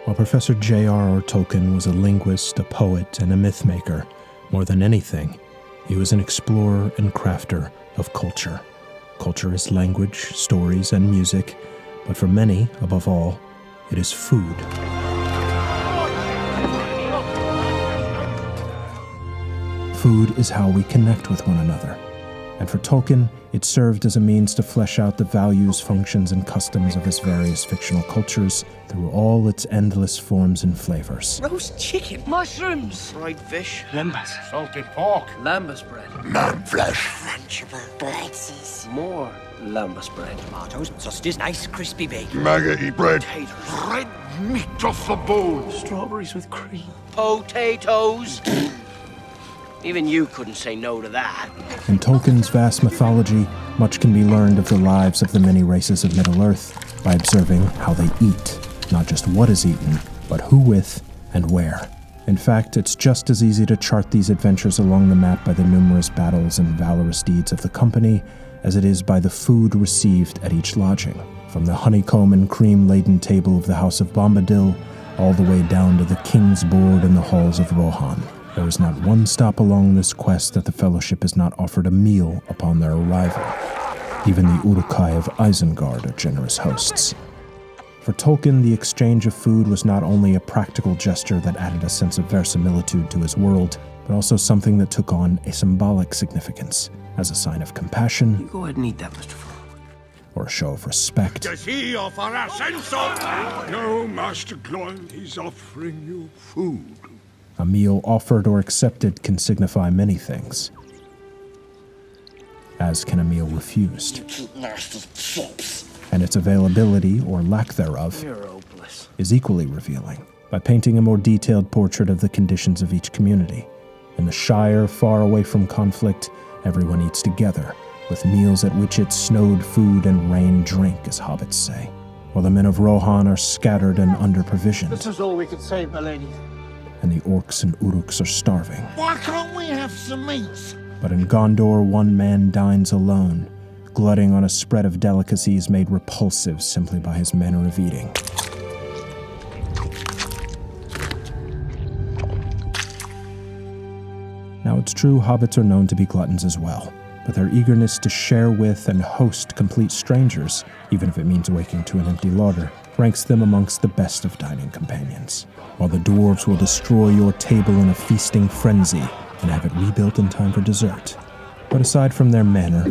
While Professor J.R.R. Tolkien was a linguist, a poet, and a mythmaker, more than anything, he was an explorer and crafter of culture. Culture is language, stories, and music, but for many, above all, it is food. Food is how we connect with one another. And for Tolkien, it served as a means to flesh out the values, functions, and customs of his various fictional cultures through all its endless forms and flavors. Roast chicken, mushrooms, fried fish, limbus, salted pork, lambus bread, lamb flesh, Lunchable birds. more lambus bread, tomatoes, sausages, nice crispy bacon, maggoty bread, potatoes, red meat off the bone, strawberries with cream, potatoes. Even you couldn't say no to that. In Tolkien's vast mythology, much can be learned of the lives of the many races of Middle-earth by observing how they eat, not just what is eaten, but who with and where. In fact, it's just as easy to chart these adventures along the map by the numerous battles and valorous deeds of the company as it is by the food received at each lodging, from the honeycomb and cream-laden table of the House of Bombadil all the way down to the king's board in the halls of Rohan. There is not one stop along this quest that the Fellowship is not offered a meal upon their arrival. Even the Uruk-hai of Isengard are generous hosts. For Tolkien, the exchange of food was not only a practical gesture that added a sense of verisimilitude to his world, but also something that took on a symbolic significance as a sign of compassion. You go ahead and eat that, Mr. Frog. Or a show of respect. does he offer a censer? No, Master Gloin, he's offering you food. A meal offered or accepted can signify many things, as can a meal refused. You keep nasty chips. And its availability, or lack thereof, You're hopeless. is equally revealing, by painting a more detailed portrait of the conditions of each community. In the Shire, far away from conflict, everyone eats together, with meals at which it snowed food and rained drink, as hobbits say, while the men of Rohan are scattered and under-provisioned. This is all we could say, my lady. And the orcs and uruks are starving. Why can't we have some meat? But in Gondor, one man dines alone, glutting on a spread of delicacies made repulsive simply by his manner of eating. Now it's true hobbits are known to be gluttons as well, but their eagerness to share with and host complete strangers, even if it means waking to an empty larder, ranks them amongst the best of dining companions. While the dwarves will destroy your table in a feasting frenzy and have it rebuilt in time for dessert. But aside from their manner,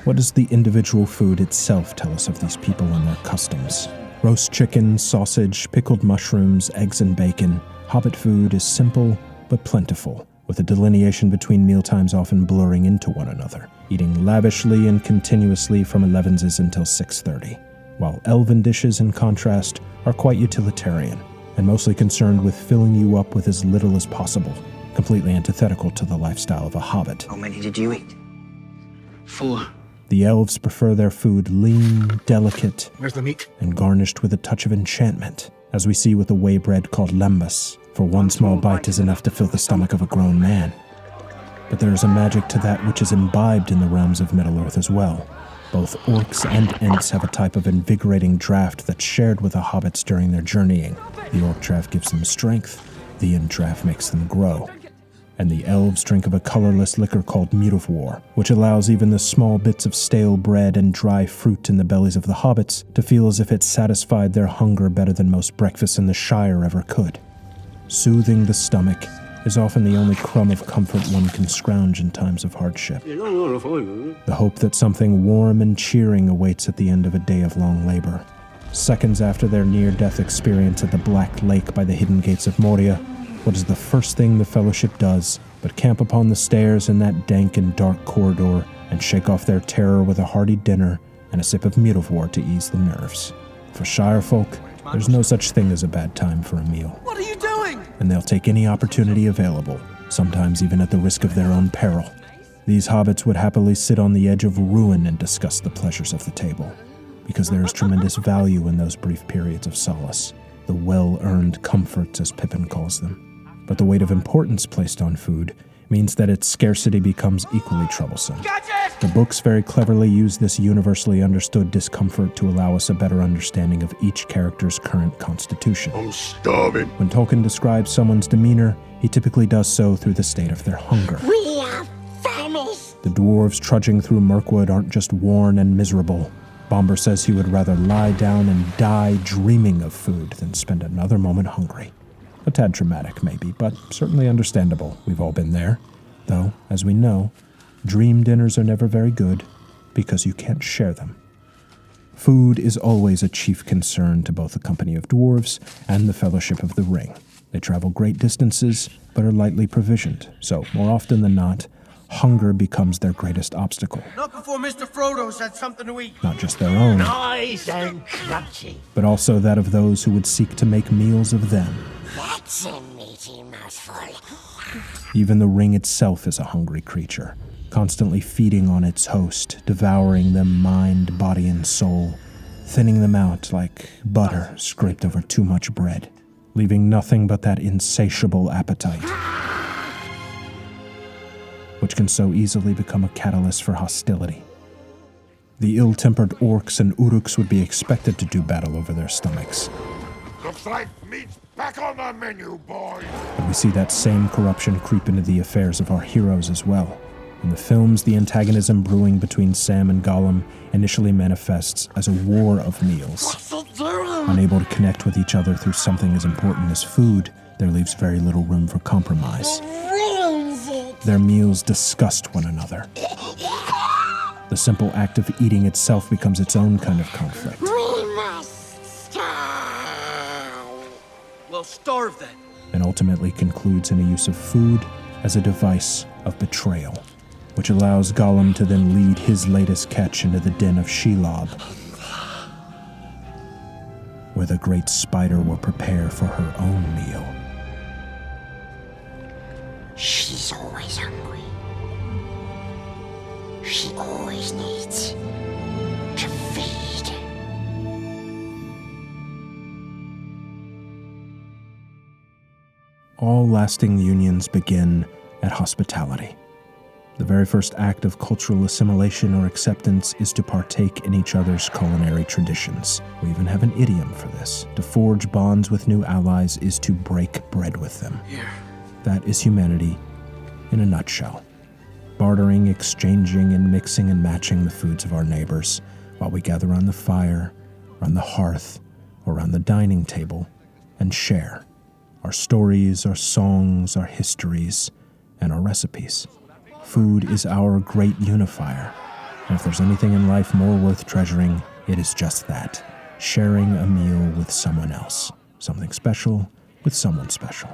what does the individual food itself tell us of these people and their customs? Roast chicken, sausage, pickled mushrooms, eggs and bacon. Hobbit food is simple but plentiful, with the delineation between mealtimes often blurring into one another, eating lavishly and continuously from 11s until 6:30. While elven dishes, in contrast, are quite utilitarian, and mostly concerned with filling you up with as little as possible, completely antithetical to the lifestyle of a hobbit. How many did you eat? 4. The elves prefer their food lean, delicate, Where's the meat? and garnished with a touch of enchantment, as we see with the whey bread called lembas, for one small bite is enough to fill the stomach of a grown man. But there is a magic to that which is imbibed in the realms of Middle-earth as well. Both orcs and ents have a type of invigorating draught that's shared with the hobbits during their journeying. The orc draught gives them strength, the ent draught makes them grow. And the elves drink of a colorless liquor called Mutavor, which allows even the small bits of stale bread and dry fruit in the bellies of the hobbits to feel as if it satisfied their hunger better than most breakfasts in the Shire ever could. Soothing the stomach is often the only crumb of comfort one can scrounge in times of hardship. The hope that something warm and cheering awaits at the end of a day of long labor. Seconds after their near-death experience at the Black Lake by the hidden gates of Moria, what is the first thing the Fellowship does but camp upon the stairs in that dank and dark corridor and shake off their terror with a hearty dinner and a sip of Mutavor to ease the nerves. For Shire folk, there's no such thing as a bad time for a meal. What are you doing? And they'll take any opportunity available, sometimes even at the risk of their own peril. These hobbits would happily sit on the edge of ruin and discuss the pleasures of the table, because there is tremendous value in those brief periods of solace, the well-earned comforts as Pippin calls them. But the weight of importance placed on food means that its scarcity becomes equally troublesome. The books very cleverly use this universally understood discomfort to allow us a better understanding of each character's current constitution. I'm starving. When Tolkien describes someone's demeanor, he typically does so through the state of their hunger. We are famished. The dwarves trudging through Mirkwood aren't just worn and miserable. Bomber says he would rather lie down and die dreaming of food than spend another moment hungry. A tad dramatic, maybe, but certainly understandable. We've all been there. Though, as we know, dream dinners are never very good because you can't share them. Food is always a chief concern to both the company of dwarves and the Fellowship of the Ring. They travel great distances, but are lightly provisioned, so more often than not, hunger becomes their greatest obstacle. Not before Mr. Frodo's had something to eat. Not just their own, Nice and crunchy. but also that of those who would seek to make meals of them. That's a meaty mouthful. Even the ring itself is a hungry creature, constantly feeding on its host, devouring them mind, body, and soul, thinning them out like butter scraped over too much bread, leaving nothing but that insatiable appetite, which can so easily become a catalyst for hostility. The ill-tempered orcs and uruks would be expected to do battle over their stomachs, Looks like meat's back on the menu, boys. but we see that same corruption creep into the affairs of our heroes as well. In the films, the antagonism brewing between Sam and Gollum initially manifests as a war of meals. What's it doing? Unable to connect with each other through something as important as food, there leaves very little room for compromise. Ruins it. Their meals disgust one another. The simple act of eating itself becomes its own kind of conflict. We must starve. Well, starve then. And ultimately concludes in a use of food as a device of betrayal, which allows Gollum to then lead his latest catch into the den of Shelob, where the great spider will prepare for her own meal. She's always hungry. She always needs to feed. All lasting unions begin at hospitality. The very first act of cultural assimilation or acceptance is to partake in each other's culinary traditions. We even have an idiom for this. To forge bonds with new allies is to break bread with them. Here. That is humanity in a nutshell. Bartering, exchanging, and mixing and matching the foods of our neighbors while we gather around the fire, around the hearth, or around the dining table and share our stories, our songs, our histories, and our recipes. Food is our great unifier, and if there's anything in life more worth treasuring, it is just that, sharing a meal with someone else, something special with someone special.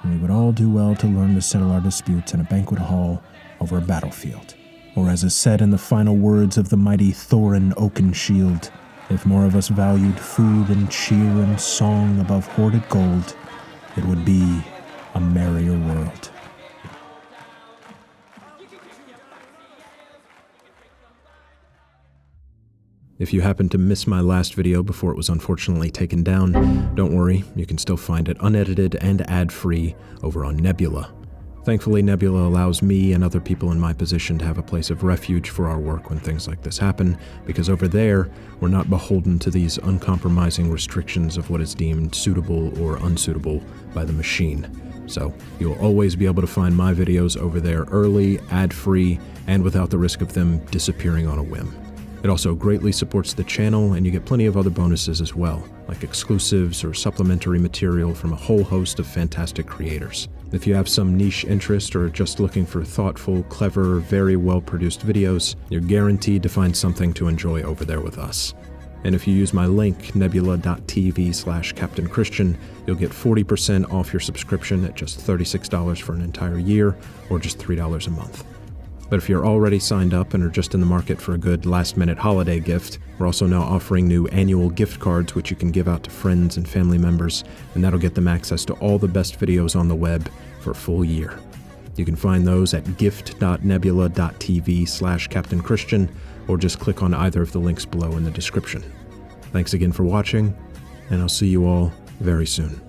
And we would all do well to learn to settle our disputes in a banquet hall over a battlefield, or as is said in the final words of the mighty Thorin Oakenshield, if more of us valued food and cheer and song above hoarded gold, it would be a merrier world. If you happened to miss my last video before it was unfortunately taken down, don't worry, you can still find it unedited and ad-free over on Nebula. Thankfully, Nebula allows me and other people in my position to have a place of refuge for our work when things like this happen, because over there, we're not beholden to these uncompromising restrictions of what is deemed suitable or unsuitable by the machine. So, you'll always be able to find my videos over there early, ad-free, and without the risk of them disappearing on a whim. It also greatly supports the channel, and you get plenty of other bonuses as well, like exclusives or supplementary material from a whole host of fantastic creators. If you have some niche interest or are just looking for thoughtful, clever, very well-produced videos, you're guaranteed to find something to enjoy over there with us. And if you use my link, nebula.tv/CaptainChristian, you'll get 40% off your subscription at just $36 for an entire year, or just $3 a month. But if you're already signed up and are just in the market for a good last-minute holiday gift, we're also now offering new annual gift cards which you can give out to friends and family members, and that'll get them access to all the best videos on the web for a full year. You can find those at gift.nebula.tv/CaptainChristian, or just click on either of the links below in the description. Thanks again for watching, and I'll see you all very soon.